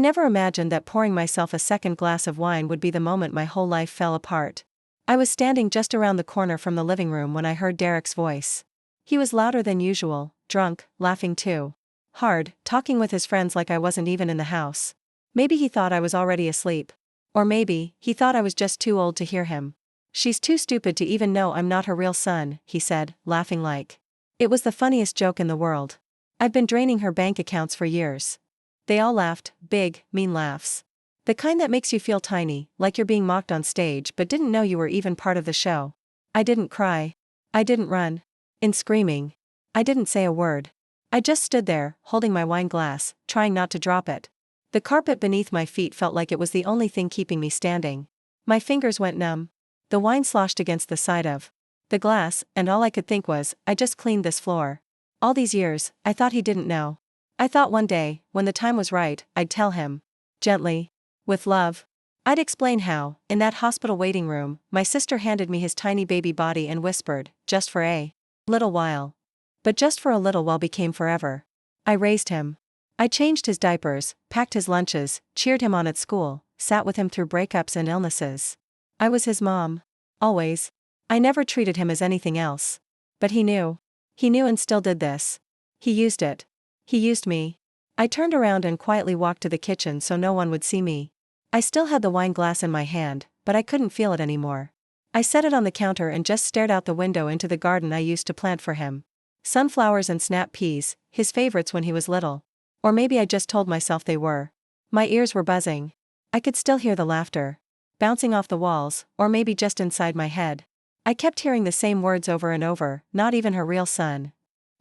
never imagined that pouring myself a second glass of wine would be the moment my whole life fell apart. I was standing just around the corner from the living room when I heard Derek's voice. He was louder than usual, drunk, laughing too hard, talking with his friends like I wasn't even in the house. Maybe he thought I was already asleep. Or maybe he thought I was just too old to hear him. "She's too stupid to even know I'm not her real son," he said, laughing like. It was the funniest joke in the world. I've been draining her bank accounts for years. They all laughed, big, mean laughs. The kind that makes you feel tiny, like you're being mocked on stage but didn't know you were even part of the show. I didn't cry. I didn't run in screaming. I didn't say a word. I just stood there, holding my wine glass, trying not to drop it. The carpet beneath my feet felt like it was the only thing keeping me standing. My fingers went numb. The wine sloshed against the side of the glass, and all I could think was, I just cleaned this floor. All these years, I thought he didn't know. I thought one day, when the time was right, I'd tell him. Gently. With love. I'd explain how, in that hospital waiting room, my sister handed me his tiny baby body and whispered, just for a little while. But just for a little while became forever. I raised him. I changed his diapers, packed his lunches, cheered him on at school, sat with him through breakups and illnesses. I was his mom. Always. I never treated him as anything else. But he knew. He knew and still did this. He used it. He used me. I turned around and quietly walked to the kitchen so no one would see me. I still had the wine glass in my hand, but I couldn't feel it anymore. I set it on the counter and just stared out the window into the garden I used to plant for him. Sunflowers and snap peas, his favorites when he was little. Or maybe I just told myself they were. My ears were buzzing. I could still hear the laughter. Bouncing off the walls, or maybe just inside my head. I kept hearing the same words over and over, not even her real son.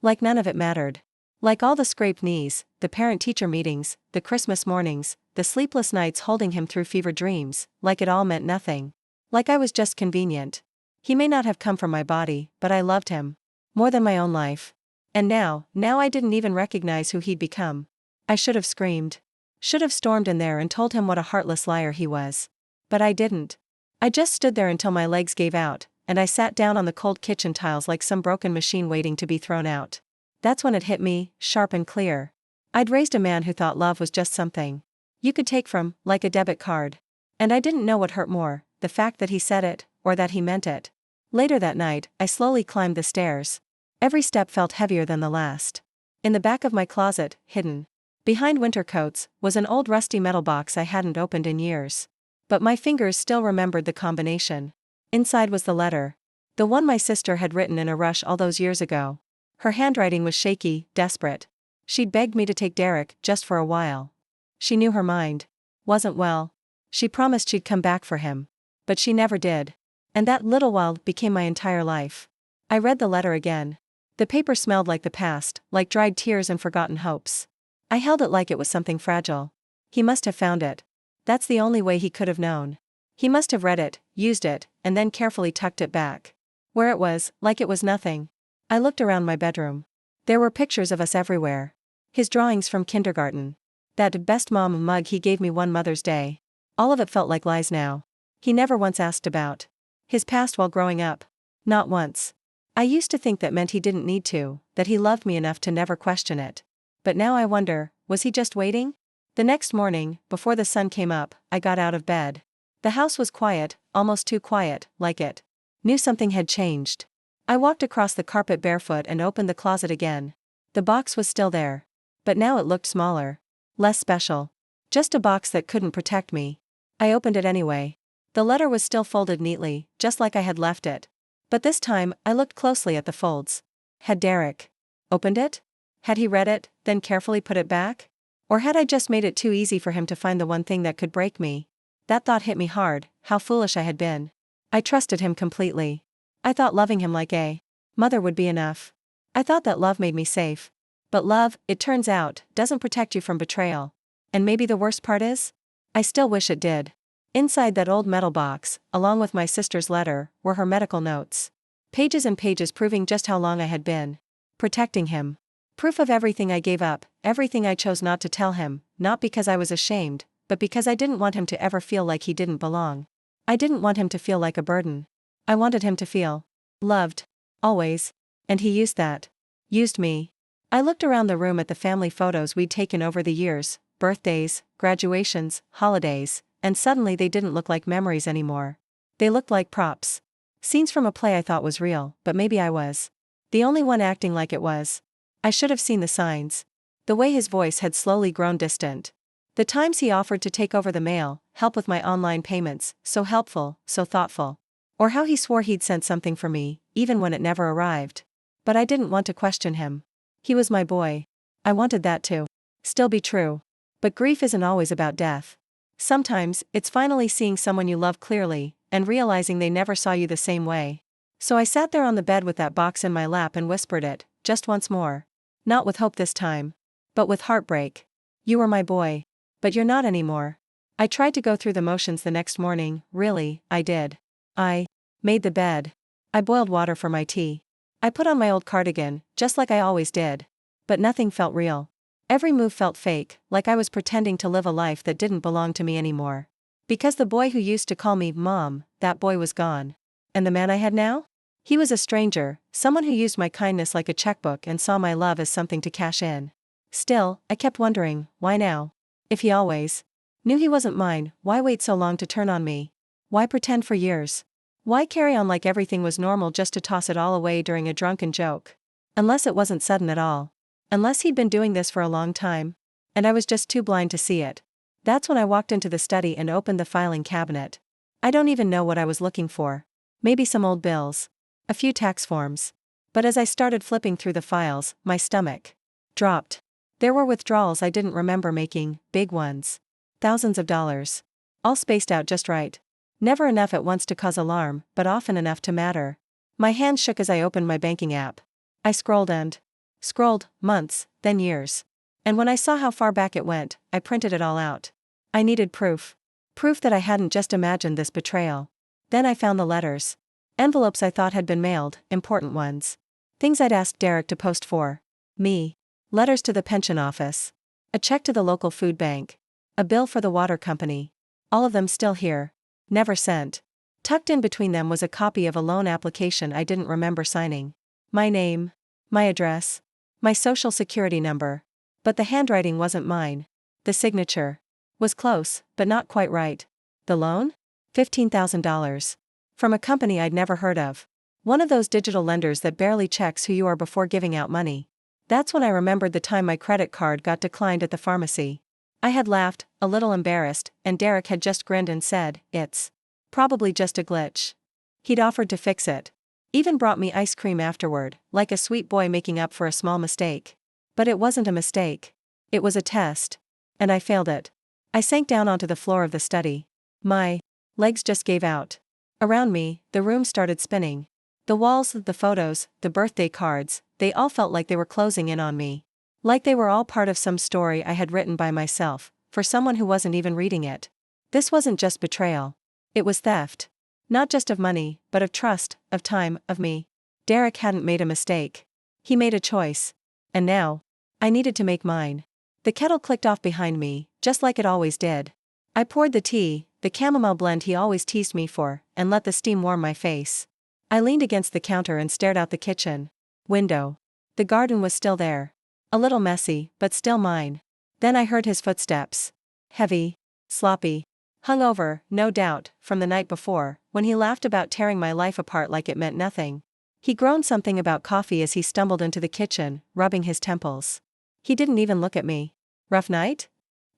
Like none of it mattered. Like all the scraped knees, the parent-teacher meetings, the Christmas mornings, the sleepless nights holding him through fever dreams, like it all meant nothing. Like I was just convenient. He may not have come from my body, but I loved him. More than my own life. And now I didn't even recognize who he'd become. I should have screamed. Should have stormed in there and told him what a heartless liar he was. But I didn't. I just stood there until my legs gave out, and I sat down on the cold kitchen tiles like some broken machine waiting to be thrown out. That's when it hit me, sharp and clear. I'd raised a man who thought love was just something you could take from, like a debit card. And I didn't know what hurt more, the fact that he said it, or that he meant it. Later that night, I slowly climbed the stairs. Every step felt heavier than the last. In the back of my closet, hidden behind winter coats, was an old rusty metal box I hadn't opened in years. But my fingers still remembered the combination. Inside was the letter. The one my sister had written in a rush all those years ago. Her handwriting was shaky, desperate. She'd begged me to take Derek, just for a while. She knew her mind wasn't well. She promised she'd come back for him. But she never did. And that little while became my entire life. I read the letter again. The paper smelled like the past, like dried tears and forgotten hopes. I held it like it was something fragile. He must have found it. That's the only way he could have known. He must have read it, used it, and then carefully tucked it back. Where it was, like it was nothing. I looked around my bedroom. There were pictures of us everywhere. His drawings from kindergarten. That best mom mug he gave me one Mother's Day. All of it felt like lies now. He never once asked about his past while growing up. Not once. I used to think that meant he didn't need to, that he loved me enough to never question it. But now I wonder, was he just waiting? The next morning, before the sun came up, I got out of bed. The house was quiet, almost too quiet, like it knew something had changed. I walked across the carpet barefoot and opened the closet again. The box was still there. But now it looked smaller. Less special. Just a box that couldn't protect me. I opened it anyway. The letter was still folded neatly, just like I had left it. But this time, I looked closely at the folds. Had Derek opened it? Had he read it, then carefully put it back? Or had I just made it too easy for him to find the one thing that could break me? That thought hit me hard, how foolish I had been. I trusted him completely. I thought loving him like a mother would be enough. I thought that love made me safe. But love, it turns out, doesn't protect you from betrayal. And maybe the worst part is? I still wish it did. Inside that old metal box, along with my sister's letter, were her medical notes. Pages and pages proving just how long I had been protecting him. Proof of everything I gave up, everything I chose not to tell him, not because I was ashamed, but because I didn't want him to ever feel like he didn't belong. I didn't want him to feel like a burden. I wanted him to feel loved. Always. And he used that. Used me. I looked around the room at the family photos we'd taken over the years, birthdays, graduations, holidays, and suddenly they didn't look like memories anymore. They looked like props. Scenes from a play I thought was real, but maybe I was the only one acting like it was. I should have seen the signs. The way his voice had slowly grown distant. The times he offered to take over the mail, help with my online payments, so helpful, so thoughtful. Or how he swore he'd sent something for me, even when it never arrived. But I didn't want to question him. He was my boy. I wanted that to still be true. But grief isn't always about death. Sometimes, it's finally seeing someone you love clearly, and realizing they never saw you the same way. So I sat there on the bed with that box in my lap and whispered it, just once more. Not with hope this time. But with heartbreak. You were my boy. But you're not anymore. I tried to go through the motions the next morning, really, I did. I made the bed. I boiled water for my tea. I put on my old cardigan, just like I always did. But nothing felt real. Every move felt fake, like I was pretending to live a life that didn't belong to me anymore. Because the boy who used to call me Mom, that boy was gone. And the man I had now? He was a stranger, someone who used my kindness like a checkbook and saw my love as something to cash in. Still, I kept wondering, why now? If he always knew he wasn't mine, why wait so long to turn on me? Why pretend for years? Why carry on like everything was normal just to toss it all away during a drunken joke? Unless it wasn't sudden at all. Unless he'd been doing this for a long time. And I was just too blind to see it. That's when I walked into the study and opened the filing cabinet. I don't even know what I was looking for. Maybe some old bills. A few tax forms. But as I started flipping through the files, my stomach dropped. There were withdrawals I didn't remember making, big ones. Thousands of dollars. All spaced out just right. Never enough at once to cause alarm, but often enough to matter. My hands shook as I opened my banking app. I scrolled, months, then years. And when I saw how far back it went, I printed it all out. I needed proof. Proof that I hadn't just imagined this betrayal. Then I found the letters. Envelopes I thought had been mailed, important ones. Things I'd asked Derek to post for me. Letters to the pension office. A check to the local food bank. A bill for the water company. All of them still here. Never sent. Tucked in between them was a copy of a loan application I didn't remember signing. My name. My address. My social security number. But the handwriting wasn't mine. The signature was close, but not quite right. The loan? $15,000. From a company I'd never heard of. One of those digital lenders that barely checks who you are before giving out money. That's when I remembered the time my credit card got declined at the pharmacy. I had laughed, a little embarrassed, and Derek had just grinned and said, "It's probably just a glitch." He'd offered to fix it. Even brought me ice cream afterward, like a sweet boy making up for a small mistake. But it wasn't a mistake. It was a test. And I failed it. I sank down onto the floor of the study. My legs just gave out. Around me, the room started spinning. The walls, the photos, the birthday cards, they all felt like they were closing in on me. Like they were all part of some story I had written by myself, for someone who wasn't even reading it. This wasn't just betrayal. It was theft. Not just of money, but of trust, of time, of me. Derek hadn't made a mistake. He made a choice. And now, I needed to make mine. The kettle clicked off behind me, just like it always did. I poured the tea, the chamomile blend he always teased me for, and let the steam warm my face. I leaned against the counter and stared out the kitchen window. The garden was still there. A little messy, but still mine. Then I heard his footsteps. Heavy. Sloppy. Hungover, no doubt, from the night before, when he laughed about tearing my life apart like it meant nothing. He groaned something about coffee as he stumbled into the kitchen, rubbing his temples. He didn't even look at me. Rough night?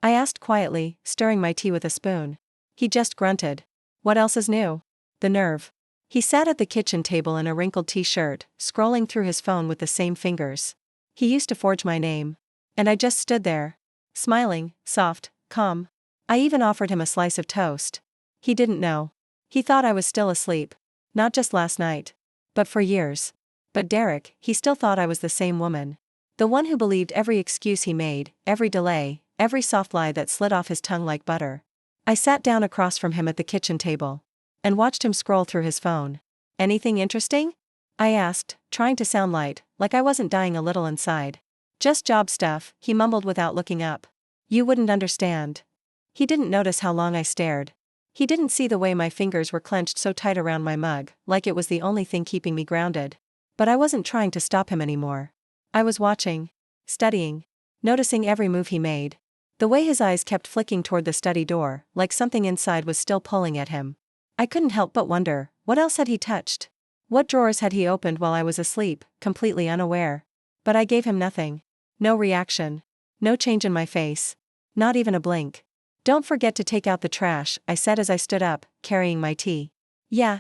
I asked quietly, stirring my tea with a spoon. He just grunted. What else is new? The nerve. He sat at the kitchen table in a wrinkled t-shirt, scrolling through his phone with the same fingers. He used to forge my name. And I just stood there. Smiling, soft, calm. I even offered him a slice of toast. He didn't know. He thought I was still asleep. Not just last night. But for years. But Derek, he still thought I was the same woman. The one who believed every excuse he made, every delay, every soft lie that slid off his tongue like butter. I sat down across from him at the kitchen table. And watched him scroll through his phone. Anything interesting? I asked, trying to sound light, like I wasn't dying a little inside. Just job stuff, he mumbled without looking up. You wouldn't understand. He didn't notice how long I stared. He didn't see the way my fingers were clenched so tight around my mug, like it was the only thing keeping me grounded. But I wasn't trying to stop him anymore. I was watching. Studying. Noticing every move he made. The way his eyes kept flicking toward the study door, like something inside was still pulling at him. I couldn't help but wonder, what else had he touched? What drawers had he opened while I was asleep, completely unaware? But I gave him nothing. No reaction. No change in my face. Not even a blink. "Don't forget to take out the trash," I said as I stood up, carrying my tea. Yeah,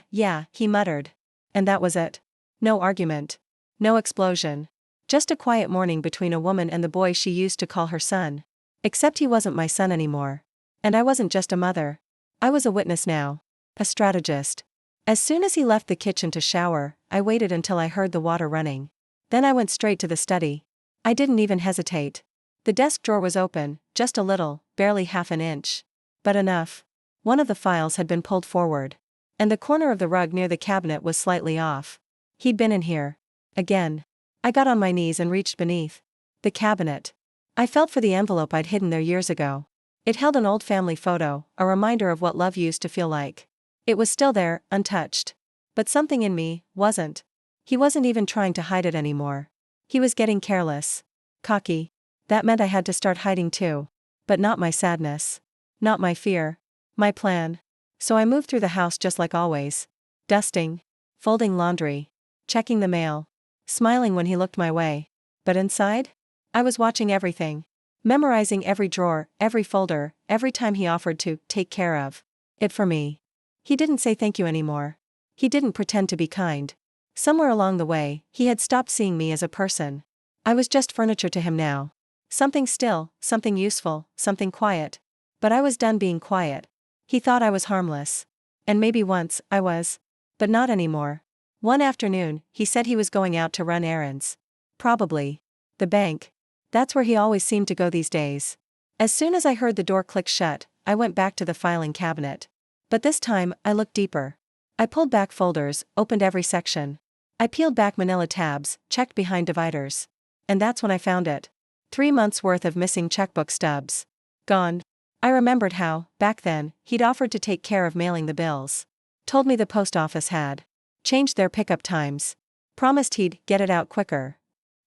he muttered. And that was it. No argument. No explosion. Just a quiet morning between a woman and the boy she used to call her son. Except he wasn't my son anymore. And I wasn't just a mother. I was a witness now. A strategist. As soon as he left the kitchen to shower, I waited until I heard the water running. Then I went straight to the study. I didn't even hesitate. The desk drawer was open, just a little, barely half an inch. But enough. One of the files had been pulled forward. And the corner of the rug near the cabinet was slightly off. He'd been in here. Again. I got on my knees and reached beneath the cabinet. I felt for the envelope I'd hidden there years ago. It held an old family photo, a reminder of what love used to feel like. It was still there, untouched. But something in me wasn't. He wasn't even trying to hide it anymore. He was getting careless. Cocky. That meant I had to start hiding too. But not my sadness. Not my fear. My plan. So I moved through the house just like always. Dusting. Folding laundry. Checking the mail. Smiling when he looked my way. But inside? I was watching everything. Memorizing every drawer, every folder, every time he offered to take care of it for me. He didn't say thank you anymore. He didn't pretend to be kind. Somewhere along the way, he had stopped seeing me as a person. I was just furniture to him now. Something still, something useful, something quiet. But I was done being quiet. He thought I was harmless. And maybe once, I was. But not anymore. One afternoon, he said he was going out to run errands. Probably. The bank. That's where he always seemed to go these days. As soon as I heard the door click shut, I went back to the filing cabinet. But this time, I looked deeper. I pulled back folders, opened every section. I peeled back manila tabs, checked behind dividers. And that's when I found it. 3 months' worth of missing checkbook stubs. Gone. I remembered how, back then, he'd offered to take care of mailing the bills. Told me the post office had changed their pickup times. Promised he'd get it out quicker.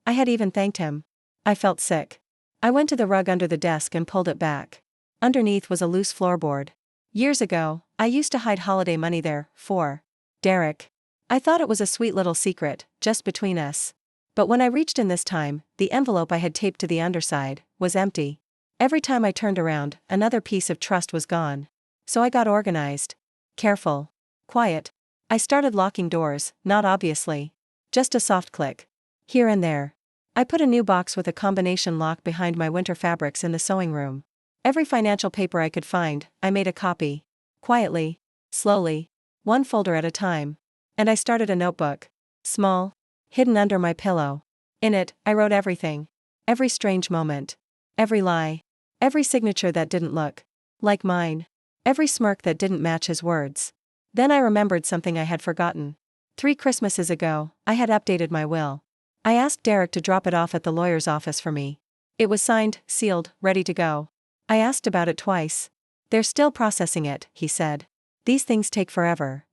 I had even thanked him. I felt sick. I went to the rug under the desk and pulled it back. Underneath was a loose floorboard. Years ago, I used to hide holiday money there, for Derek. I thought it was a sweet little secret, just between us. But when I reached in this time, the envelope I had taped to the underside was empty. Every time I turned around, another piece of trust was gone. So I got organized. Careful. Quiet. I started locking doors, not obviously. Just a soft click. Here and there. I put a new box with a combination lock behind my winter fabrics in the sewing room. Every financial paper I could find, I made a copy. Quietly. Slowly. One folder at a time. And I started a notebook. Small. Hidden under my pillow. In it, I wrote everything. Every strange moment. Every lie. Every signature that didn't look like mine. Every smirk that didn't match his words. Then I remembered something I had forgotten. 3 Christmases ago, I had updated my will. I asked Derek to drop it off at the lawyer's office for me. It was signed, sealed, ready to go. I asked about it twice. "They're still processing it," he said. "These things take forever."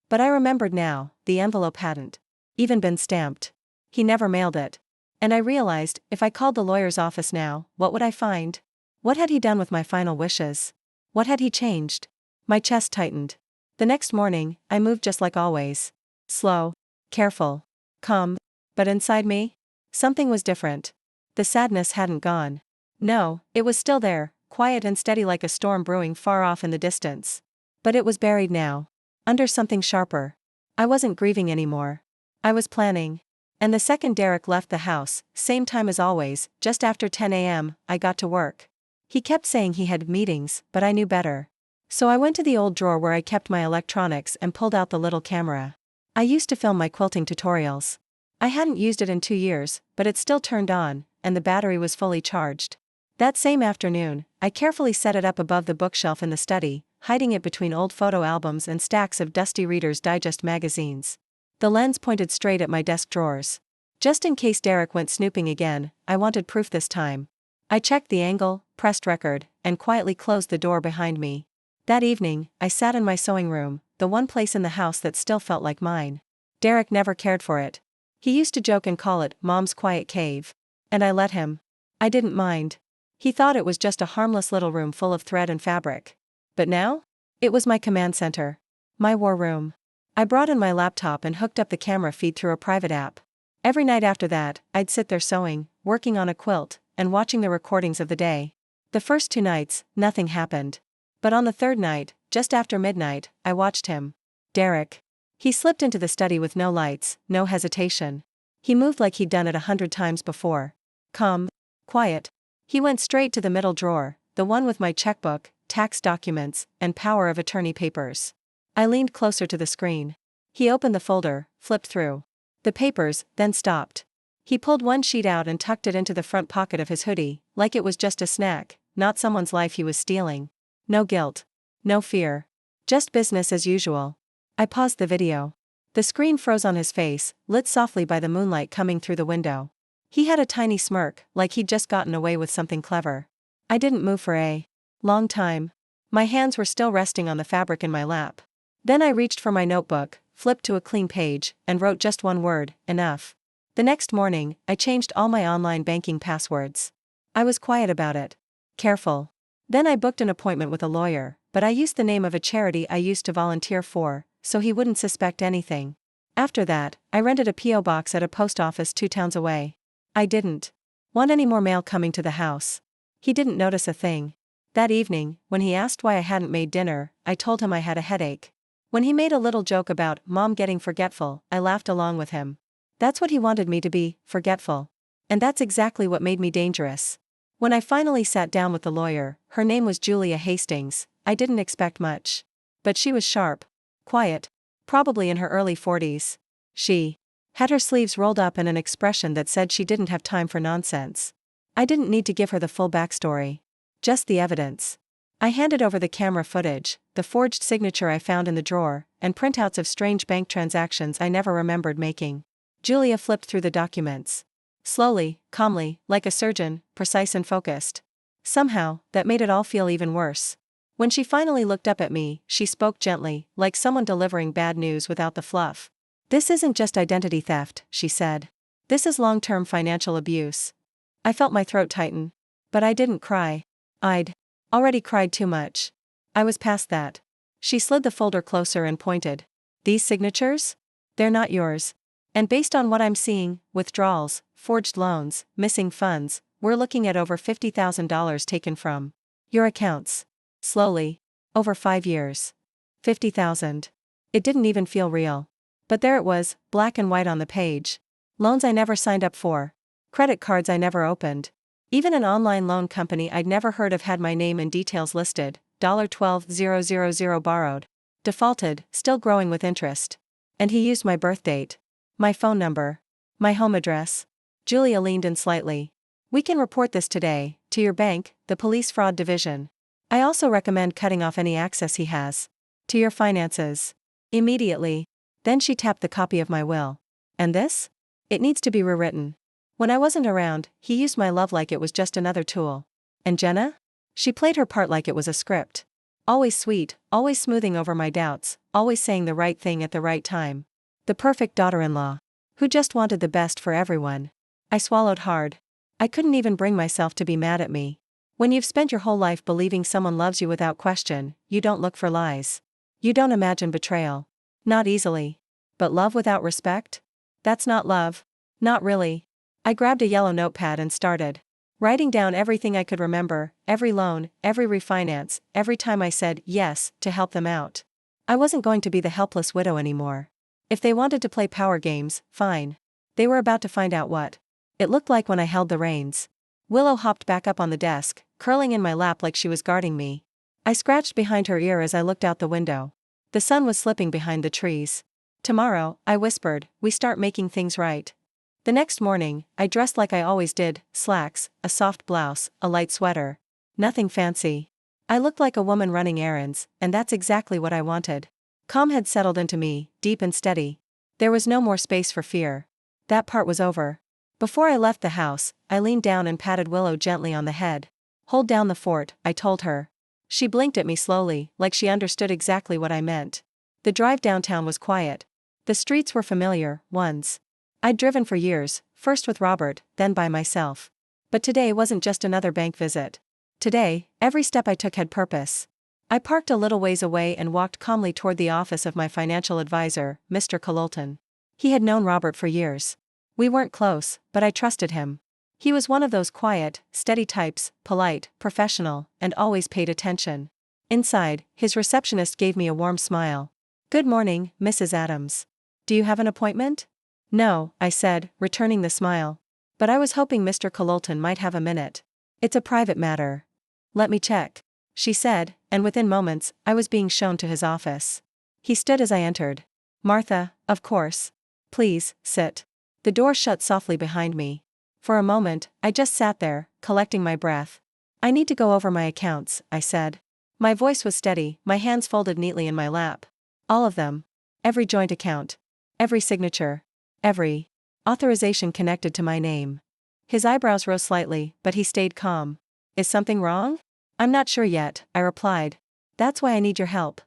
But I remembered now, the envelope hadn't even been stamped. He never mailed it. And I realized, if I called the lawyer's office now, what would I find? What had he done with my final wishes? What had he changed? My chest tightened. The next morning, I moved just like always. Slow. Careful. Calm. But inside me? Something was different. The sadness hadn't gone. No, it was still there, quiet and steady like a storm brewing far off in the distance. But it was buried now. Under something sharper. I wasn't grieving anymore. I was planning. And the second Derek left the house, same time as always, just after 10 a.m., I got to work. He kept saying he had meetings, but I knew better. So I went to the old drawer where I kept my electronics and pulled out the little camera. I used to film my quilting tutorials. I hadn't used it in 2 years, but it still turned on, and the battery was fully charged. That same afternoon, I carefully set it up above the bookshelf in the study, hiding it between old photo albums and stacks of dusty Reader's Digest magazines. The lens pointed straight at my desk drawers. Just in case Derek went snooping again, I wanted proof this time. I checked the angle, pressed record, and quietly closed the door behind me. That evening, I sat in my sewing room, the one place in the house that still felt like mine. Derek never cared for it. He used to joke and call it Mom's quiet cave. And I let him. I didn't mind. He thought it was just a harmless little room full of thread and fabric. But now? It was my command center. My war room. I brought in my laptop and hooked up the camera feed through a private app. Every night after that, I'd sit there sewing, working on a quilt, and watching the recordings of the day. The first 2 nights, nothing happened. But on the third night, just after midnight, I watched him. Derek. He slipped into the study with no lights, no hesitation. He moved like he'd done it 100 times before. Calm. Quiet. He went straight to the middle drawer, the one with my checkbook, tax documents, and power of attorney papers. I leaned closer to the screen. He opened the folder, flipped through the papers, then stopped. He pulled one sheet out and tucked it into the front pocket of his hoodie, like it was just a snack, not someone's life he was stealing. No guilt. No fear. Just business as usual. I paused the video. The screen froze on his face, lit softly by the moonlight coming through the window. He had a tiny smirk, like he'd just gotten away with something clever. I didn't move for a long time. My hands were still resting on the fabric in my lap. Then I reached for my notebook, flipped to a clean page, and wrote just one word: enough. The next morning, I changed all my online banking passwords. I was quiet about it. Careful. Then I booked an appointment with a lawyer, but I used the name of a charity I used to volunteer for, so he wouldn't suspect anything. After that, I rented a P.O. box at a post office 2 towns away. I didn't want any more mail coming to the house. He didn't notice a thing. That evening, when he asked why I hadn't made dinner, I told him I had a headache. When he made a little joke about Mom getting forgetful, I laughed along with him. That's what he wanted me to be, forgetful. And that's exactly what made me dangerous. When I finally sat down with the lawyer, her name was Julia Hastings, I didn't expect much. But she was sharp. Quiet. Probably in her early 40s. She had her sleeves rolled up and an expression that said she didn't have time for nonsense. I didn't need to give her the full backstory. Just the evidence. I handed over the camera footage, the forged signature I found in the drawer, and printouts of strange bank transactions I never remembered making. Julia flipped through the documents. Slowly, calmly, like a surgeon, precise and focused. Somehow, that made it all feel even worse. When she finally looked up at me, she spoke gently, like someone delivering bad news without the fluff. "This isn't just identity theft," she said. "This is long-term financial abuse." I felt my throat tighten. But I didn't cry. I'd already cried too much. I was past that. She slid the folder closer and pointed. "These signatures? They're not yours. And based on what I'm seeing, withdrawals, forged loans, missing funds, we're looking at over $50,000 taken from your accounts. Slowly. Over 5 years. 50,000. It didn't even feel real. But there it was, black and white on the page. Loans I never signed up for. Credit cards I never opened. Even an online loan company I'd never heard of had my name and details listed. $12,000 borrowed. Defaulted, still growing with interest. And he used my birth date. My phone number. My home address. Julia leaned in slightly. "We can report this today, to your bank, the police fraud division. I also recommend cutting off any access he has to your finances. Immediately." Then she tapped the copy of my will. "And this? It needs to be rewritten. When I wasn't around, he used my love like it was just another tool. And Jenna? She played her part like it was a script. Always sweet, always smoothing over my doubts, always saying the right thing at the right time. The perfect daughter-in-law. Who just wanted the best for everyone." I swallowed hard. I couldn't even bring myself to be mad at me. When you've spent your whole life believing someone loves you without question, you don't look for lies. You don't imagine betrayal. Not easily. But love without respect? That's not love. Not really. I grabbed a yellow notepad and started writing down everything I could remember, every loan, every refinance, every time I said yes to help them out. I wasn't going to be the helpless widow anymore. If they wanted to play power games, fine. They were about to find out what it looked like when I held the reins. Willow hopped back up on the desk, curling in my lap like she was guarding me. I scratched behind her ear as I looked out the window. The sun was slipping behind the trees. "Tomorrow," I whispered, "we start making things right." The next morning, I dressed like I always did, slacks, a soft blouse, a light sweater. Nothing fancy. I looked like a woman running errands, and that's exactly what I wanted. Calm had settled into me, deep and steady. There was no more space for fear. That part was over. Before I left the house, I leaned down and patted Willow gently on the head. "Hold down the fort," I told her. She blinked at me slowly, like she understood exactly what I meant. The drive downtown was quiet. The streets were familiar ones. I'd driven for years, first with Robert, then by myself. But today wasn't just another bank visit. Today, every step I took had purpose. I parked a little ways away and walked calmly toward the office of my financial advisor, Mr. Cololton. He had known Robert for years. We weren't close, but I trusted him. He was one of those quiet, steady types, polite, professional, and always paid attention. Inside, his receptionist gave me a warm smile. "Good morning, Mrs. Adams. Do you have an appointment?" "No," I said, returning the smile. "But I was hoping Mr. Cololton might have a minute. It's a private matter." "Let me check," she said, and within moments, I was being shown to his office. He stood as I entered. "Martha, of course. Please, sit." The door shut softly behind me. For a moment, I just sat there, collecting my breath. "I need to go over my accounts," I said. My voice was steady, my hands folded neatly in my lap. All of them. Every joint account. Every signature. Every authorization connected to my name. His eyebrows rose slightly, but he stayed calm. "Is something wrong?" "I'm not sure yet," I replied. "That's why I need your help."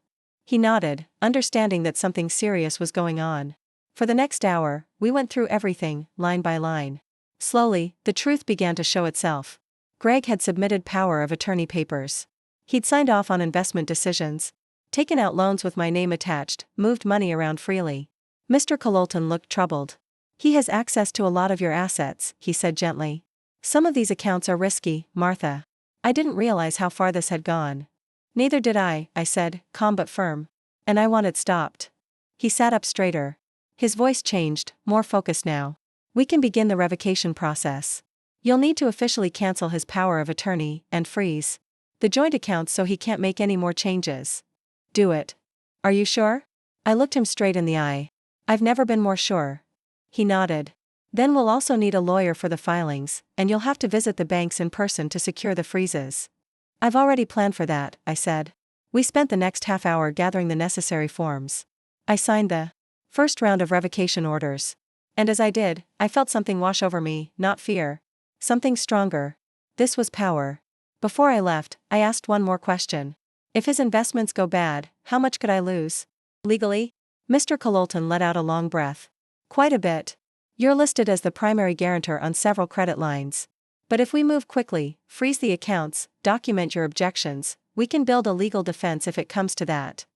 He nodded, understanding that something serious was going on. For the next hour, we went through everything, line by line. Slowly, the truth began to show itself. Greg had submitted power of attorney papers. He'd signed off on investment decisions, taken out loans with my name attached, moved money around freely. Mr. Cololton looked troubled. "He has access to a lot of your assets," he said gently. "Some of these accounts are risky, Martha." I didn't realize how far this had gone. "Neither did I said, calm but firm. "And I want it stopped." He sat up straighter. His voice changed, more focused now. "We can begin the revocation process. You'll need to officially cancel his power of attorney and freeze the joint accounts so he can't make any more changes." "Do it. Are you sure?" I looked him straight in the eye. "I've never been more sure." He nodded. "Then we'll also need a lawyer for the filings, and you'll have to visit the banks in person to secure the freezes." "I've already planned for that," I said. We spent the next half hour gathering the necessary forms. I signed the first round of revocation orders. And as I did, I felt something wash over me, not fear. Something stronger. This was power. Before I left, I asked one more question. If his investments go bad, how much could I lose? Legally? Mr. Cololton let out a long breath. "Quite a bit. You're listed as the primary guarantor on several credit lines. But if we move quickly, freeze the accounts, document your objections, we can build a legal defense if it comes to that."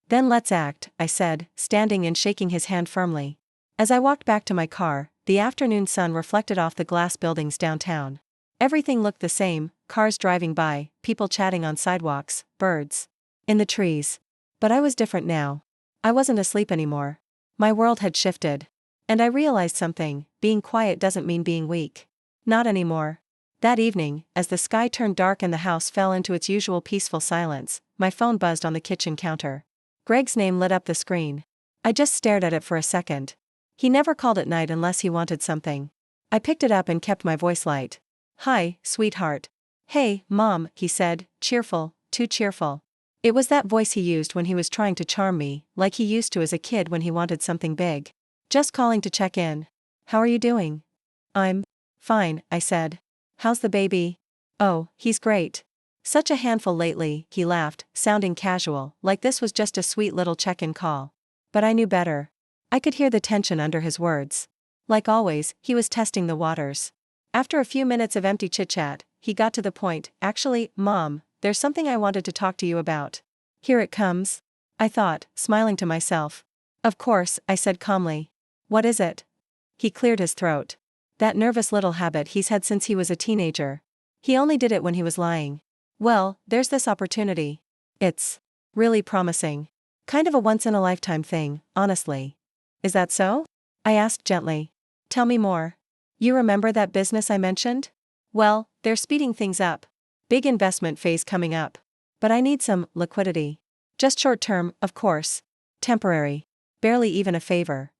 "Then let's act," I said, standing and shaking his hand firmly. As I walked back to my car, the afternoon sun reflected off the glass buildings downtown. Everything looked the same, cars driving by, people chatting on sidewalks, birds in the trees. But I was different now. I wasn't asleep anymore. My world had shifted. And I realized something: being quiet doesn't mean being weak. Not anymore. That evening, as the sky turned dark and the house fell into its usual peaceful silence, my phone buzzed on the kitchen counter. Greg's name lit up the screen. I just stared at it for a second. He never called at night unless he wanted something. I picked it up and kept my voice light. "Hi, sweetheart." "Hey, Mom," he said, cheerful, too cheerful. It was that voice he used when he was trying to charm me, like he used to as a kid when he wanted something big. "Just calling to check in. How are you doing?" "I'm fine," I said. "How's the baby?" "Oh, he's great. Such a handful lately," he laughed, sounding casual, like this was just a sweet little check-in call. But I knew better. I could hear the tension under his words. Like always, he was testing the waters. After a few minutes of empty chit-chat, he got to the point. "Actually, Mom, there's something I wanted to talk to you about." "Here it comes," I thought, smiling to myself. "Of course," I said calmly. "What is it?" He cleared his throat. "That nervous little habit he's had since he was a teenager. He only did it when he was lying. Well, there's this opportunity. It's really promising. Kind of a once-in-a-lifetime thing, honestly." "Is that so?" I asked gently. "Tell me more." "You remember that business I mentioned? Well, they're speeding things up. Big investment phase coming up. But I need some liquidity. Just short term, of course. Temporary. Barely even a favor."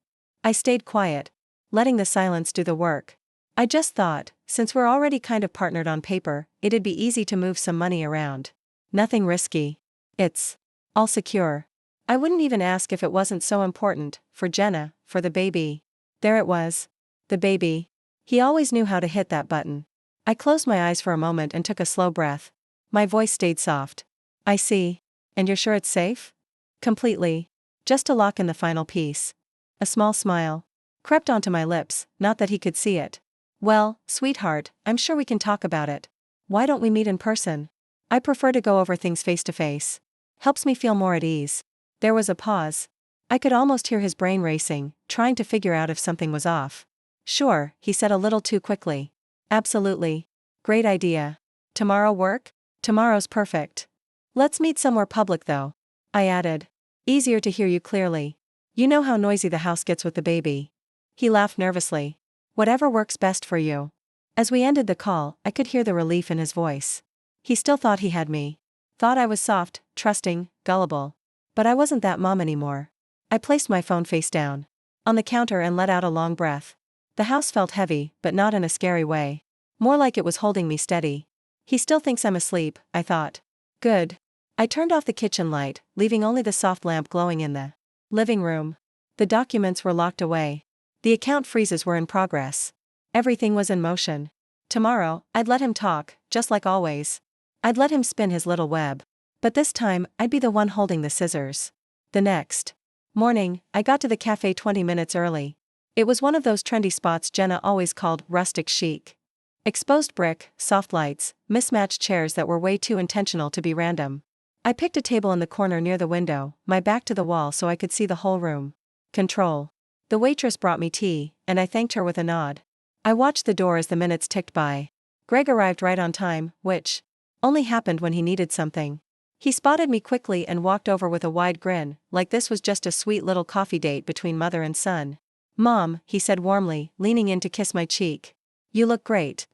I stayed quiet, letting the silence do the work. I just thought, since we're already kind of partnered on paper, it'd be easy to move some money around. Nothing risky. It's all secure. I wouldn't even ask if it wasn't so important, for Jenna, for the baby. There it was. The baby. He always knew how to hit that button. I closed my eyes for a moment and took a slow breath. My voice stayed soft. "I see. And you're sure it's safe?" "Completely. Just to lock in the final piece." A small smile crept onto my lips, not that he could see it. Well, sweetheart, I'm sure we can talk about it. Why don't we meet in person? I prefer to go over things face to face. Helps me feel more at ease. There was a pause. I could almost hear his brain racing, trying to figure out if something was off. Sure, he said a little too quickly. Absolutely. Great idea. Tomorrow work? Tomorrow's perfect. Let's meet somewhere public though. I added. Easier to hear you clearly. You know how noisy the house gets with the baby. He laughed nervously. Whatever works best for you. As we ended the call, I could hear the relief in his voice. He still thought he had me. Thought I was soft, trusting, gullible. But I wasn't that mom anymore. I placed my phone face down on the counter and let out a long breath. The house felt heavy, but not in a scary way. More like it was holding me steady. He still thinks I'm asleep, I thought. Good. I turned off the kitchen light, leaving only the soft lamp glowing in the living room. The documents were locked away. The account freezes were in progress. Everything was in motion. Tomorrow, I'd let him talk, just like always. I'd let him spin his little web. But this time, I'd be the one holding the scissors. The next morning, I got to the cafe 20 minutes early. It was one of those trendy spots Jenna always called rustic chic. Exposed brick, soft lights, mismatched chairs that were way too intentional to be random. I picked a table in the corner near the window, my back to the wall so I could see the whole room. Control. The waitress brought me tea, and I thanked her with a nod. I watched the door as the minutes ticked by. Greg arrived right on time, which only happened when he needed something. He spotted me quickly and walked over with a wide grin, like this was just a sweet little coffee date between mother and son. Mom, he said warmly, leaning in to kiss my cheek. You look great.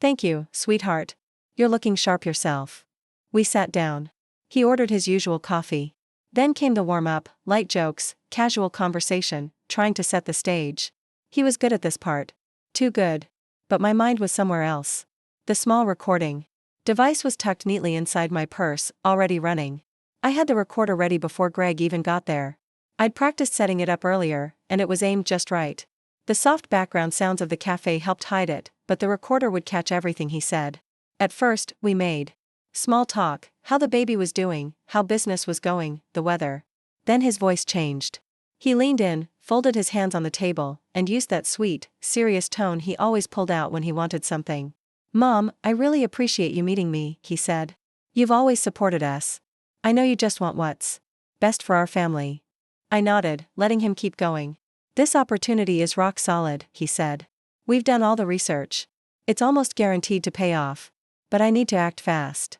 Thank you, sweetheart. You're looking sharp yourself. We sat down. He ordered his usual coffee. Then came the warm-up, light jokes, casual conversation, trying to set the stage. He was good at this part. Too good. But my mind was somewhere else. The small recording device was tucked neatly inside my purse, already running. I had the recorder ready before Greg even got there. I'd practiced setting it up earlier, and it was aimed just right. The soft background sounds of the cafe helped hide it, but the recorder would catch everything he said. At first, we made small talk, how the baby was doing, how business was going, the weather. Then his voice changed. He leaned in, folded his hands on the table, and used that sweet, serious tone he always pulled out when he wanted something. Mom, I really appreciate you meeting me, he said. You've always supported us. I know you just want what's best for our family. I nodded, letting him keep going. This opportunity is rock solid, he said. We've done all the research. It's almost guaranteed to pay off. But I need to act fast.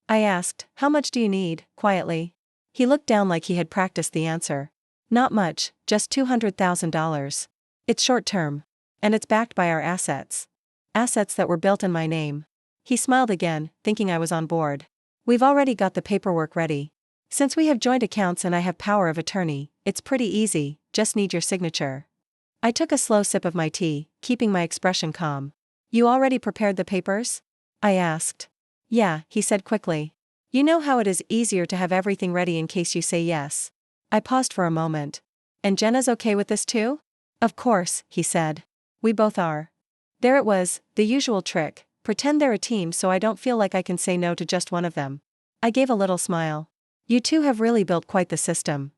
I asked, how much do you need, quietly? He looked down like he had practiced the answer. Not much, just $200,000. It's short term. And it's backed by our assets. Assets that were built in my name. He smiled again, thinking I was on board. We've already got the paperwork ready. Since we have joint accounts and I have power of attorney, it's pretty easy, just need your signature. I took a slow sip of my tea, keeping my expression calm. You already prepared the papers? I asked. Yeah, he said quickly. You know how it is easier to have everything ready in case you say yes. I paused for a moment. And Jenna's okay with this too? Of course, he said. We both are. There it was, the usual trick, pretend they're a team so I don't feel like I can say no to just one of them. I gave a little smile. You two have really built quite the system.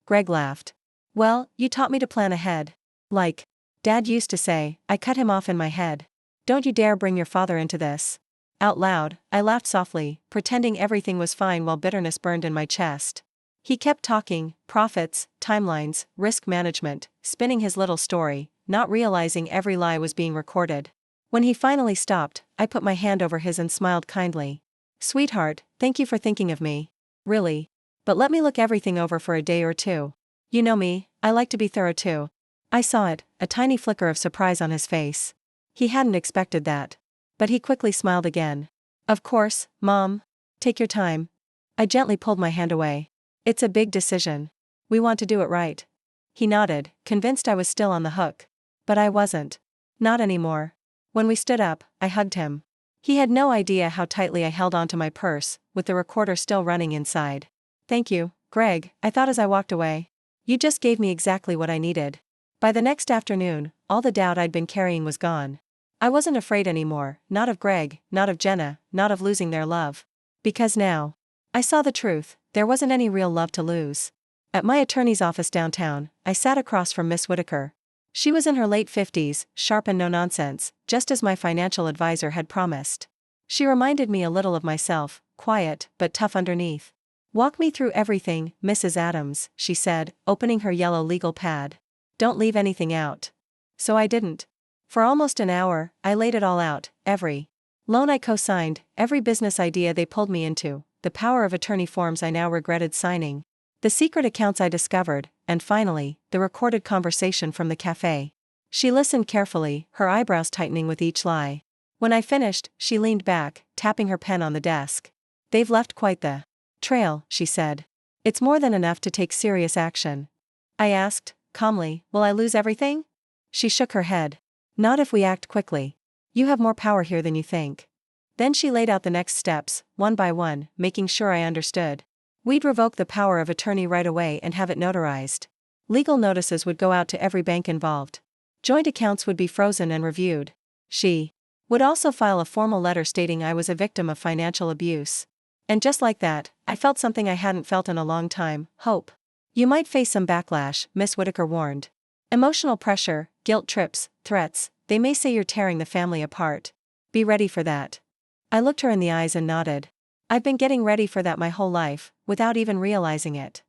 Greg laughed. Well, you taught me to plan ahead. Like Dad used to say, I cut him off in my head. Don't you dare bring your father into this. Out loud, I laughed softly, pretending everything was fine while bitterness burned in my chest. He kept talking, profits, timelines, risk management, spinning his little story, not realizing every lie was being recorded. When he finally stopped, I put my hand over his and smiled kindly. Sweetheart, thank you for thinking of me. Really. But let me look everything over for a day or two. You know me, I like to be thorough too. I saw it, a tiny flicker of surprise on his face. He hadn't expected that. But he quickly smiled again. Of course, Mom. Take your time. I gently pulled my hand away. It's a big decision. We want to do it right. He nodded, convinced I was still on the hook. But I wasn't. Not anymore. When we stood up, I hugged him. He had no idea how tightly I held onto my purse, with the recorder still running inside. Thank you, Greg, I thought as I walked away. You just gave me exactly what I needed. By the next afternoon, all the doubt I'd been carrying was gone. I wasn't afraid anymore, not of Greg, not of Jenna, not of losing their love. Because now I saw the truth, there wasn't any real love to lose. At my attorney's office downtown, I sat across from Miss Whitaker. She was in her late 50s, sharp and no nonsense, just as my financial advisor had promised. She reminded me a little of myself, quiet, but tough underneath. "Walk me through everything, Mrs. Adams," she said, opening her yellow legal pad. "Don't leave anything out." So I didn't. For almost an hour, I laid it all out, every loan I co-signed, every business idea they pulled me into, the power of attorney forms I now regretted signing, the secret accounts I discovered, and finally, the recorded conversation from the cafe. She listened carefully, her eyebrows tightening with each lie. When I finished, she leaned back, tapping her pen on the desk. "They've left quite the trail," she said. "It's more than enough to take serious action." I asked, calmly, "Will I lose everything?" She shook her head. "Not if we act quickly. You have more power here than you think." Then she laid out the next steps, one by one, making sure I understood. We'd revoke the power of attorney right away and have it notarized. Legal notices would go out to every bank involved. Joint accounts would be frozen and reviewed. She would also file a formal letter stating I was a victim of financial abuse. And just like that, I felt something I hadn't felt in a long time: hope. "You might face some backlash," Miss Whitaker warned. "Emotional pressure, guilt trips, threats, they may say you're tearing the family apart. Be ready for that." I looked her in the eyes and nodded. I've been getting ready for that my whole life, without even realizing it.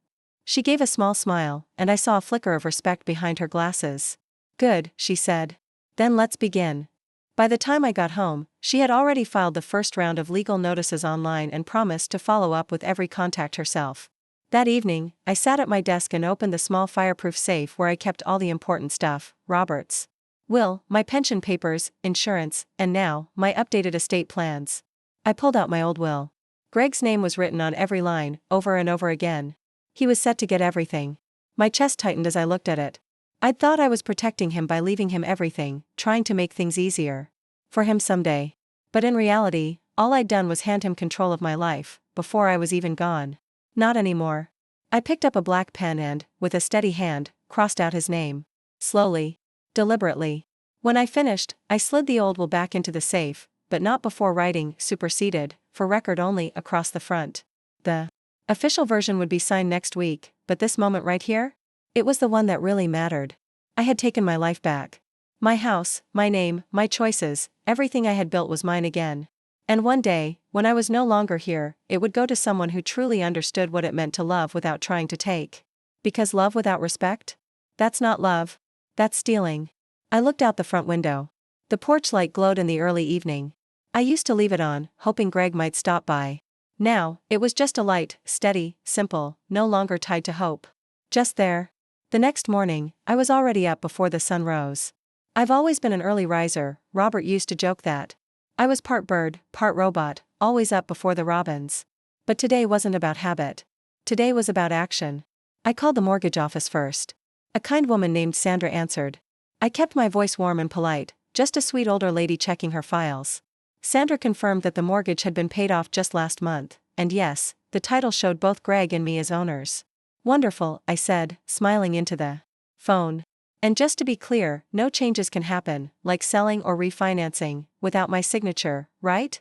She gave a small smile, and I saw a flicker of respect behind her glasses. "Good," she said. "Then let's begin." By the time I got home, she had already filed the first round of legal notices online and promised to follow up with every contact herself. That evening, I sat at my desk and opened the small fireproof safe where I kept all the important stuff: Robert's will, my pension papers, insurance, and now, my updated estate plans. I pulled out my old will. Greg's name was written on every line, over and over again. He was set to get everything. My chest tightened as I looked at it. I'd thought I was protecting him by leaving him everything, trying to make things easier for him someday. But in reality, all I'd done was hand him control of my life, before I was even gone. Not anymore. I picked up a black pen and, with a steady hand, crossed out his name. Slowly. Deliberately. When I finished, I slid the old will back into the safe, but not before writing "superseded," for record only, across the front. The official version would be signed next week, but this moment right here? It was the one that really mattered. I had taken my life back. My house, my name, my choices, everything I had built was mine again. And one day, when I was no longer here, it would go to someone who truly understood what it meant to love without trying to take. Because love without respect? That's not love. That's stealing. I looked out the front window. The porch light glowed in the early evening. I used to leave it on, hoping Greg might stop by. Now, it was just a light, steady, simple, no longer tied to hope. Just there. The next morning, I was already up before the sun rose. I've always been an early riser, Robert used to joke that. I was part bird, part robot, always up before the robins. But today wasn't about habit. Today was about action. I called the mortgage office first. A kind woman named Sandra answered. I kept my voice warm and polite, just a sweet older lady checking her files. Sandra confirmed that the mortgage had been paid off just last month, and yes, the title showed both Greg and me as owners. "Wonderful," I said, smiling into the phone. "And just to be clear, no changes can happen, like selling or refinancing, without my signature, right?"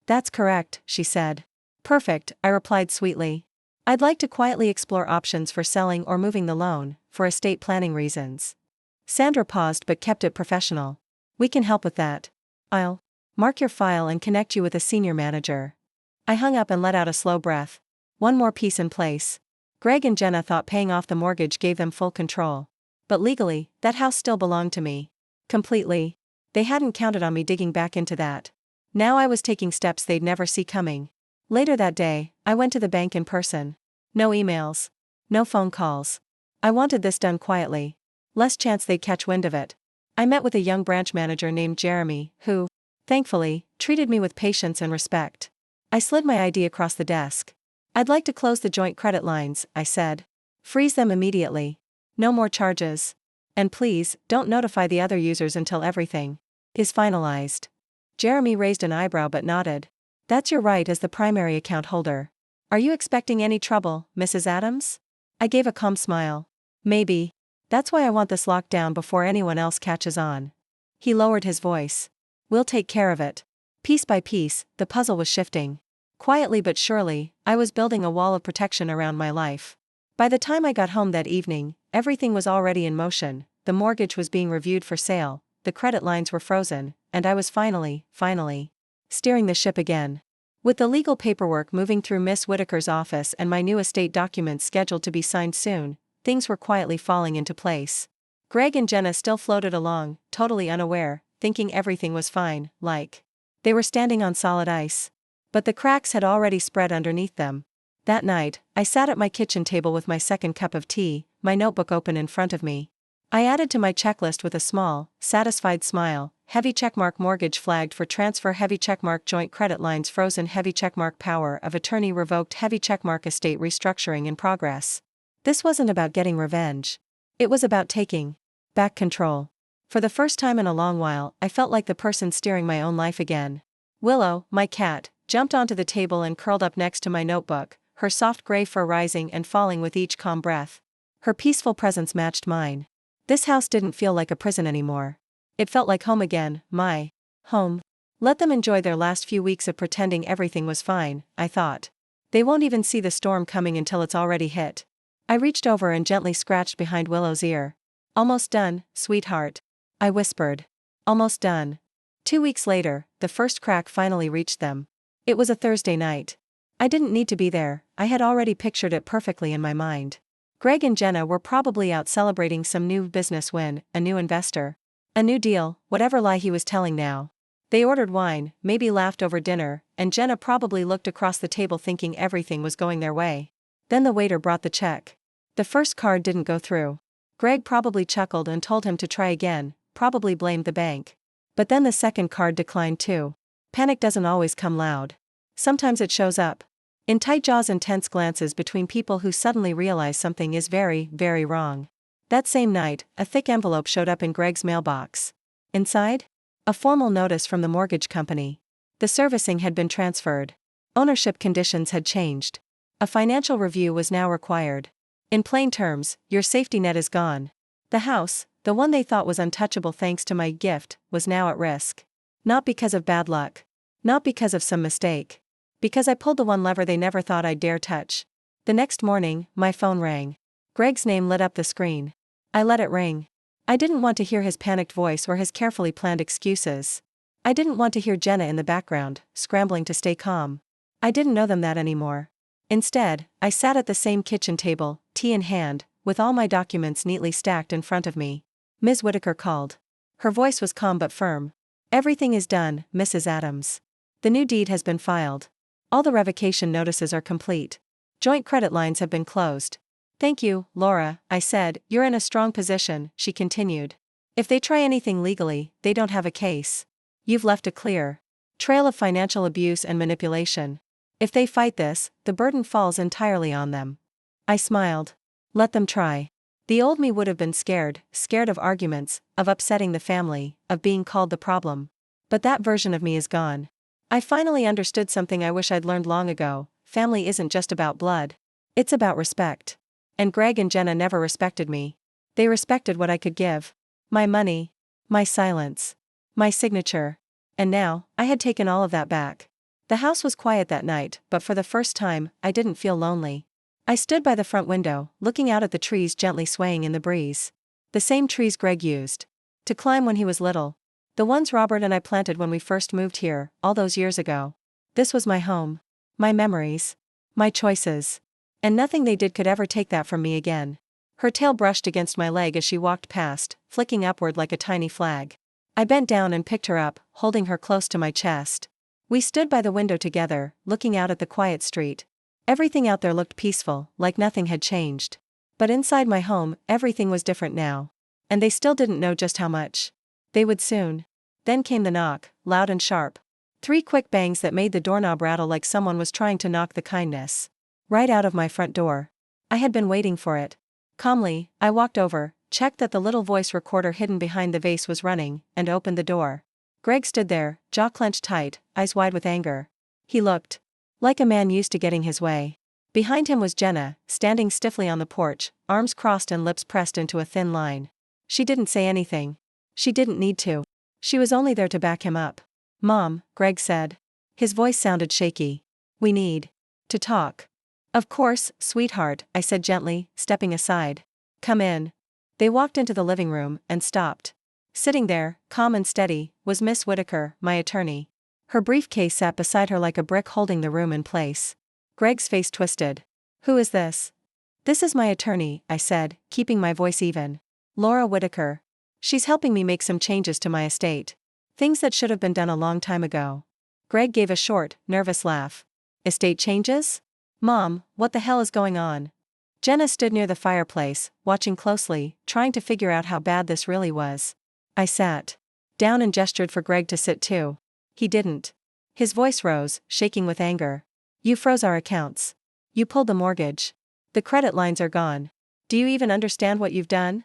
"That's correct," she said. "Perfect," I replied sweetly. "I'd like to quietly explore options for selling or moving the loan, for estate planning reasons." Sandra paused but kept it professional. "We can help with that. I'll mark your file and connect you with a senior manager." I hung up and let out a slow breath. One more piece in place. Greg and Jenna thought paying off the mortgage gave them full control. But legally, that house still belonged to me. Completely. They hadn't counted on me digging back into that. Now I was taking steps they'd never see coming. Later that day, I went to the bank in person. No emails. No phone calls. I wanted this done quietly. Less chance they'd catch wind of it. I met with a young branch manager named Jeremy, who, thankfully, treated me with patience and respect. I slid my ID across the desk. "I'd like to close the joint credit lines," I said. "Freeze them immediately. No more charges. And please, don't notify the other users until everything is finalized." Jeremy raised an eyebrow but nodded. "That's your right as the primary account holder. Are you expecting any trouble, Mrs. Adams?" I gave a calm smile. "Maybe. That's why I want this locked down before anyone else catches on." He lowered his voice. "We'll take care of it." Piece by piece, the puzzle was shifting. Quietly but surely, I was building a wall of protection around my life. By the time I got home that evening, everything was already in motion: the mortgage was being reviewed for sale, the credit lines were frozen, and I was finally, steering the ship again. With the legal paperwork moving through Miss Whitaker's office and my new estate documents scheduled to be signed soon, things were quietly falling into place. Greg and Jenna still floated along, totally unaware, thinking everything was fine, like they were standing on solid ice. But the cracks had already spread underneath them. That night, I sat at my kitchen table with my second cup of tea, my notebook open in front of me. I added to my checklist with a small, satisfied smile: heavy checkmark mortgage flagged for transfer, heavy checkmark joint credit lines frozen, heavy checkmark power of attorney revoked, heavy checkmark estate restructuring in progress. This wasn't about getting revenge. It was about taking back control. For the first time in a long while, I felt like the person steering my own life again. Willow, my cat, jumped onto the table and curled up next to my notebook, her soft gray fur rising and falling with each calm breath. Her peaceful presence matched mine. This house didn't feel like a prison anymore. It felt like home again, my home. Let them enjoy their last few weeks of pretending everything was fine, I thought. They won't even see the storm coming until it's already hit. I reached over and gently scratched behind Willow's ear. Almost done, sweetheart, I whispered. Almost done. 2 weeks later, the first crack finally reached them. It was a Thursday night. I didn't need to be there, I had already pictured it perfectly in my mind. Greg and Jenna were probably out celebrating some new business win, a new investor, a new deal, whatever lie he was telling now. They ordered wine, maybe laughed over dinner, and Jenna probably looked across the table thinking everything was going their way. Then the waiter brought the check. The first card didn't go through. Greg probably chuckled and told him to try again, probably blamed the bank. But then the second card declined too. Panic doesn't always come loud. Sometimes it shows up in tight jaws and tense glances between people who suddenly realize something is very, very wrong. That same night, a thick envelope showed up in Greg's mailbox. Inside? A formal notice from the mortgage company. The servicing had been transferred. Ownership conditions had changed. A financial review was now required. In plain terms, your safety net is gone. The house, the one they thought was untouchable thanks to my gift, was now at risk. Not because of bad luck. Not because of some mistake. Because I pulled the one lever they never thought I'd dare touch. The next morning, my phone rang. Greg's name lit up the screen. I let it ring. I didn't want to hear his panicked voice or his carefully planned excuses. I didn't want to hear Jenna in the background, scrambling to stay calm. I didn't know them that anymore. Instead, I sat at the same kitchen table, tea in hand, with all my documents neatly stacked in front of me. Ms. Whitaker called. Her voice was calm but firm. Everything is done, Mrs. Adams. The new deed has been filed. All the revocation notices are complete. Joint credit lines have been closed. Thank you, Laura, I said. You're in a strong position, she continued. If they try anything legally, they don't have a case. You've left a clear trail of financial abuse and manipulation. If they fight this, the burden falls entirely on them. I smiled. Let them try. The old me would have been scared of arguments, of upsetting the family, of being called the problem. But that version of me is gone. I finally understood something I wish I'd learned long ago: family isn't just about blood. It's about respect. And Greg and Jenna never respected me. They respected what I could give. My money. My silence. My signature. And now, I had taken all of that back. The house was quiet that night, but for the first time, I didn't feel lonely. I stood by the front window, looking out at the trees gently swaying in the breeze. The same trees Greg used to climb when he was little. The ones Robert and I planted when we first moved here, all those years ago. This was my home. My memories. My choices. And nothing they did could ever take that from me again. Her tail brushed against my leg as she walked past, flicking upward like a tiny flag. I bent down and picked her up, holding her close to my chest. We stood by the window together, looking out at the quiet street. Everything out there looked peaceful, like nothing had changed. But inside my home, everything was different now. And they still didn't know just how much. They would soon. Then came the knock, loud and sharp. 3 quick bangs that made the doorknob rattle like someone was trying to knock the kindness right out of my front door. I had been waiting for it. Calmly, I walked over, checked that the little voice recorder hidden behind the vase was running, and opened the door. Greg stood there, jaw clenched tight, eyes wide with anger. He looked like a man used to getting his way. Behind him was Jenna, standing stiffly on the porch, arms crossed and lips pressed into a thin line. She didn't say anything. She didn't need to. She was only there to back him up. Mom, Greg said. His voice sounded shaky. We need to talk. Of course, sweetheart, I said gently, stepping aside. Come in. They walked into the living room and stopped. Sitting there, calm and steady, was Miss Whitaker, my attorney. Her briefcase sat beside her like a brick holding the room in place. Greg's face twisted. "Who is this?" "This is my attorney," I said, keeping my voice even. "Laura Whitaker. She's helping me make some changes to my estate. Things that should have been done a long time ago." Greg gave a short, nervous laugh. "Estate changes? Mom, what the hell is going on?" Jenna stood near the fireplace, watching closely, trying to figure out how bad this really was. I sat down and gestured for Greg to sit too. He didn't. His voice rose, shaking with anger. "You froze our accounts. You pulled the mortgage. The credit lines are gone. Do you even understand what you've done?"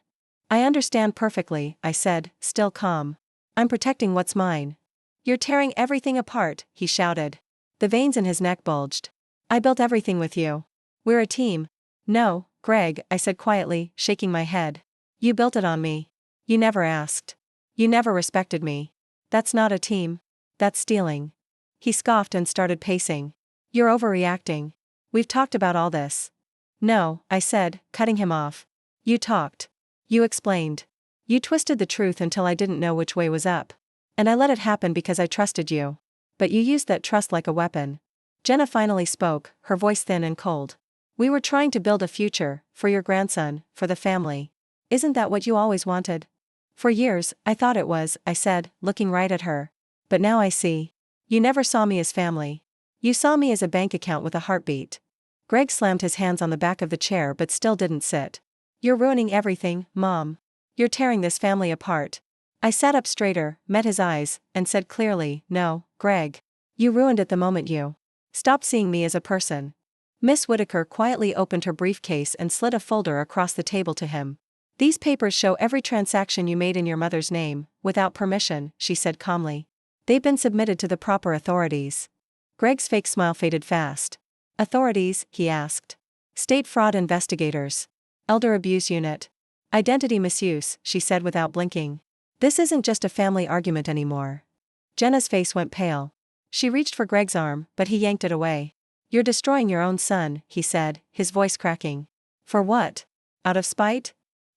"I understand perfectly," I said, still calm. "I'm protecting what's mine." "You're tearing everything apart," he shouted. The veins in his neck bulged. "I built everything with you. We're a team." "No, Greg," I said quietly, shaking my head. "You built it on me. You never asked. You never respected me. That's not a team. That's stealing." He scoffed and started pacing. "You're overreacting. We've talked about all this." "No," I said, cutting him off. "You talked. You explained. You twisted the truth until I didn't know which way was up. And I let it happen because I trusted you. But you used that trust like a weapon." Jenna finally spoke, her voice thin and cold. "We were trying to build a future, for your grandson, for the family. Isn't that what you always wanted?" "For years, I thought it was," I said, looking right at her. "But now I see. You never saw me as family. You saw me as a bank account with a heartbeat." Greg slammed his hands on the back of the chair but still didn't sit. "You're ruining everything, Mom. You're tearing this family apart." I sat up straighter, met his eyes, and said clearly, "No, Greg. You ruined it the moment you stopped seeing me as a person." Miss Whitaker quietly opened her briefcase and slid a folder across the table to him. "These papers show every transaction you made in your mother's name, without permission," she said calmly. "They've been submitted to the proper authorities." Greg's fake smile faded fast. "Authorities?" he asked. "State fraud investigators. Elder abuse unit. Identity misuse," she said without blinking. "This isn't just a family argument anymore." Jenna's face went pale. She reached for Greg's arm, but he yanked it away. "You're destroying your own son," he said, his voice cracking. "For what? Out of spite?"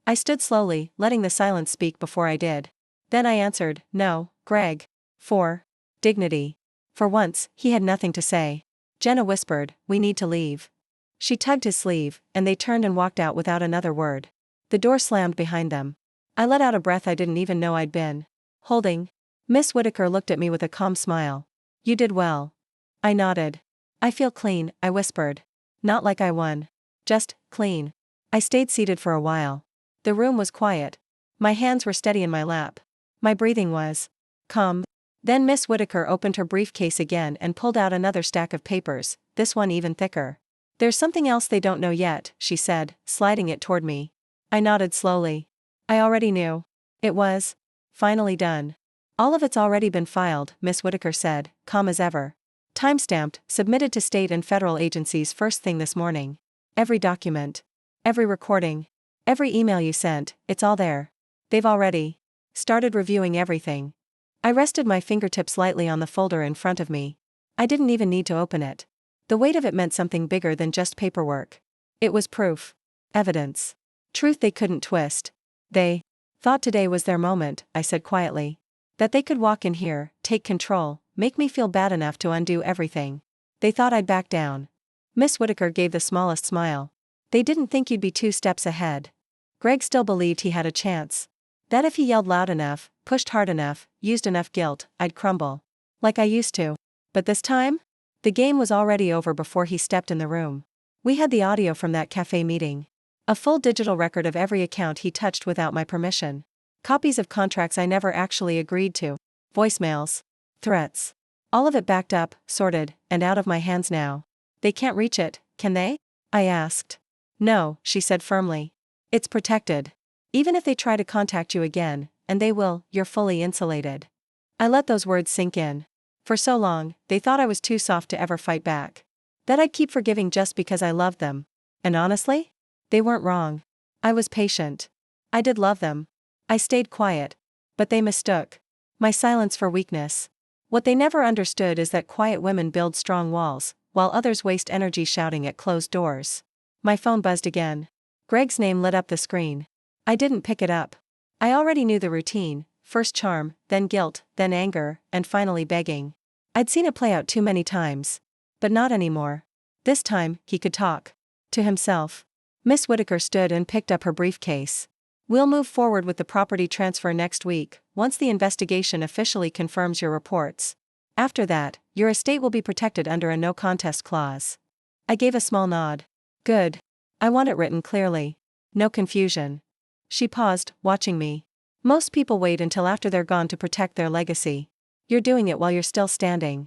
I stood slowly, letting the silence speak before I did. Then I answered, "No, Greg. For dignity." For once, he had nothing to say. Jenna whispered, "We need to leave." She tugged his sleeve, and they turned and walked out without another word. The door slammed behind them. I let out a breath I didn't even know I'd been holding. Miss Whitaker looked at me with a calm smile. "You did well." I nodded. "I feel clean," I whispered. "Not like I won. Just clean." I stayed seated for a while. The room was quiet. My hands were steady in my lap. My breathing was calm. Then Miss Whitaker opened her briefcase again and pulled out another stack of papers, this one even thicker. "There's something else they don't know yet," she said, sliding it toward me. I nodded slowly. I already knew. It was finally done. "All of it's already been filed," Miss Whitaker said, calm as ever. "Timestamped, submitted to state and federal agencies first thing this morning. Every document. Every recording. Every email you sent, it's all there. They've already started reviewing everything." I rested my fingertips lightly on the folder in front of me. I didn't even need to open it. The weight of it meant something bigger than just paperwork. It was proof. Evidence. Truth they couldn't twist. They thought today was their moment, I said quietly. That they could walk in here, take control, make me feel bad enough to undo everything. They thought I'd back down. Miss Whitaker gave the smallest smile. "They didn't think you'd be 2 steps ahead." Greg still believed he had a chance. That if he yelled loud enough, pushed hard enough, used enough guilt, I'd crumble. Like I used to. But this time? The game was already over before he stepped in the room. We had the audio from that cafe meeting. A full digital record of every account he touched without my permission. Copies of contracts I never actually agreed to. Voicemails. Threats. All of it backed up, sorted, and out of my hands now. "They can't reach it, can they?" I asked. "No," she said firmly. "It's protected. Even if they try to contact you again, and they will, you're fully insulated." I let those words sink in. For so long, they thought I was too soft to ever fight back. That I'd keep forgiving just because I loved them. And honestly? They weren't wrong. I was patient. I did love them. I stayed quiet. But they mistook my silence for weakness. What they never understood is that quiet women build strong walls, while others waste energy shouting at closed doors. My phone buzzed again. Greg's name lit up the screen. I didn't pick it up. I already knew the routine, first charm, then guilt, then anger, and finally begging. I'd seen it play out too many times. But not anymore. This time, he could talk. To himself. Miss Whitaker stood and picked up her briefcase. We'll move forward with the property transfer next week, once the investigation officially confirms your reports. After that, your estate will be protected under a no-contest clause. I gave a small nod. Good. I want it written clearly. No confusion. She paused, watching me. Most people wait until after they're gone to protect their legacy. You're doing it while you're still standing.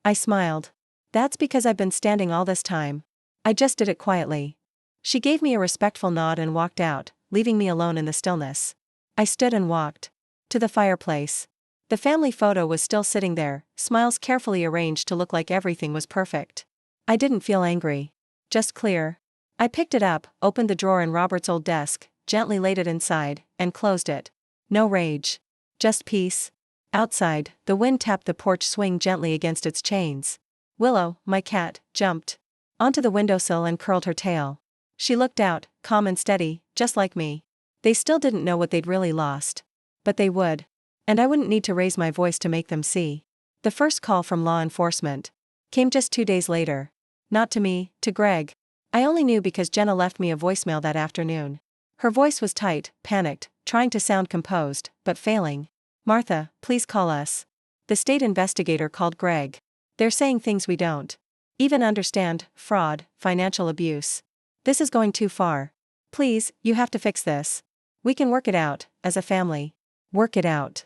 I smiled. That's because I've been standing all this time. I just did it quietly. She gave me a respectful nod and walked out, leaving me alone in the stillness. I stood and walked to the fireplace. The family photo was still sitting there, smiles carefully arranged to look like everything was perfect. I didn't feel angry. Just clear. I picked it up, opened the drawer in Robert's old desk, gently laid it inside, and closed it. No rage. Just peace. Outside, the wind tapped the porch swing gently against its chains. Willow, my cat, jumped onto the windowsill and curled her tail. She looked out, calm and steady, just like me. They still didn't know what they'd really lost. But they would. And I wouldn't need to raise my voice to make them see. The first call from law enforcement came just 2 days later. Not to me, to Greg. I only knew because Jenna left me a voicemail that afternoon. Her voice was tight, panicked, trying to sound composed, but failing. Martha, please call us. The state investigator called Greg. They're saying things we don't even understand: fraud, financial abuse. This is going too far. Please, you have to fix this. We can work it out, as a family. Work it out.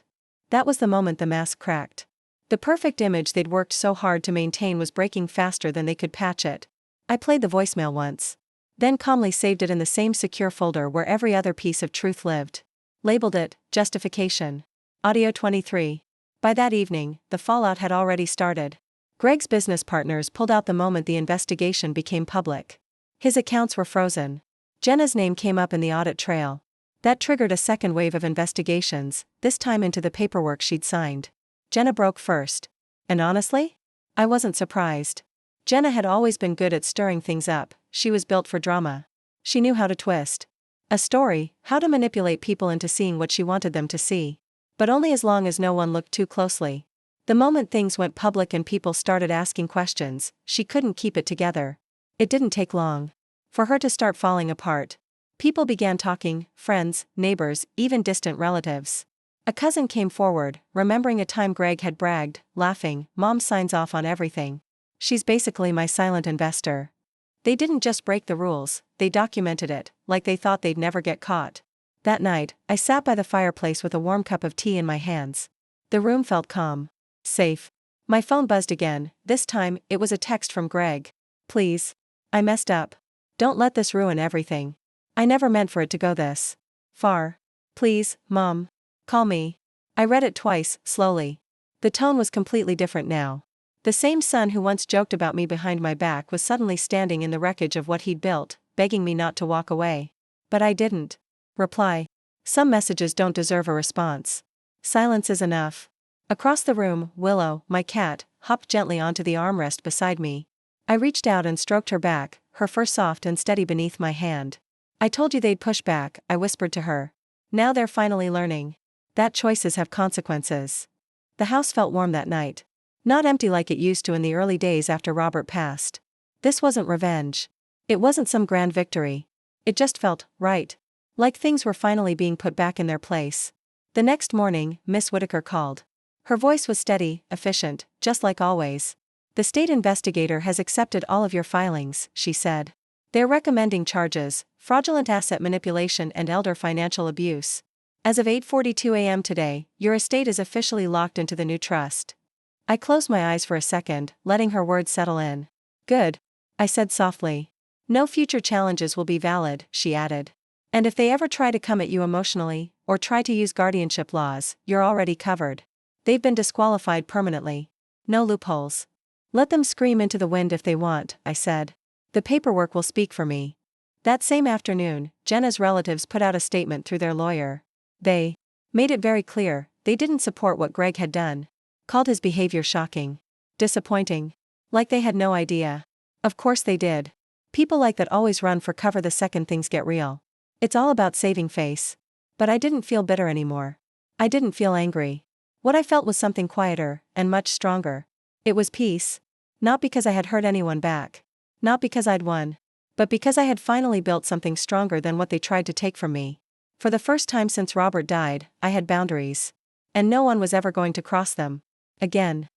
That was the moment the mask cracked. The perfect image they'd worked so hard to maintain was breaking faster than they could patch it. I played the voicemail once. Then calmly saved it in the same secure folder where every other piece of truth lived. Labeled it, Justification. Audio 23. By that evening, the fallout had already started. Greg's business partners pulled out the moment the investigation became public. His accounts were frozen. Jenna's name came up in the audit trail. That triggered a second wave of investigations, this time into the paperwork she'd signed. Jenna broke first. And honestly? I wasn't surprised. Jenna had always been good at stirring things up. She was built for drama. She knew how to twist a story, how to manipulate people into seeing what she wanted them to see. But only as long as no one looked too closely. The moment things went public and people started asking questions, she couldn't keep it together. It didn't take long for her to start falling apart. People began talking, friends, neighbors, even distant relatives. A cousin came forward, remembering a time Greg had bragged, laughing, "Mom signs off on everything. She's basically my silent investor." They didn't just break the rules, they documented it, like they thought they'd never get caught. That night, I sat by the fireplace with a warm cup of tea in my hands. The room felt calm. Safe. My phone buzzed again. This time, it was a text from Greg. "Please. I messed up. Don't let this ruin everything. I never meant for it to go this far. Please, Mom. Call me." I read it twice, slowly. The tone was completely different now. The same son who once joked about me behind my back was suddenly standing in the wreckage of what he'd built, begging me not to walk away. But I didn't reply. Some messages don't deserve a response. Silence is enough. Across the room, Willow, my cat, hopped gently onto the armrest beside me. I reached out and stroked her back, her fur soft and steady beneath my hand. "I told you they'd push back," I whispered to her. "Now they're finally learning that choices have consequences." The house felt warm that night. Not empty like it used to in the early days after Robert passed. This wasn't revenge. It wasn't some grand victory. It just felt right. Like things were finally being put back in their place. The next morning, Miss Whitaker called. Her voice was steady, efficient, just like always. "The state investigator has accepted all of your filings," she said. "They're recommending charges, fraudulent asset manipulation and elder financial abuse. As of 8:42 a.m. today, your estate is officially locked into the new trust." I closed my eyes for a second, letting her words settle in. "Good," I said softly. "No future challenges will be valid," she added. "And if they ever try to come at you emotionally, or try to use guardianship laws, you're already covered. They've been disqualified permanently. No loopholes. Let them scream into the wind if they want," I said. "The paperwork will speak for me." That same afternoon, Jenna's relatives put out a statement through their lawyer. They made it very clear they didn't support what Greg had done. Called his behavior shocking. Disappointing. Like they had no idea. Of course they did. People like that always run for cover the second things get real. It's all about saving face. But I didn't feel bitter anymore. I didn't feel angry. What I felt was something quieter, and much stronger. It was peace. Not because I had hurt anyone back. Not because I'd won. But because I had finally built something stronger than what they tried to take from me. For the first time since Robert died, I had boundaries. And no one was ever going to cross them. Again.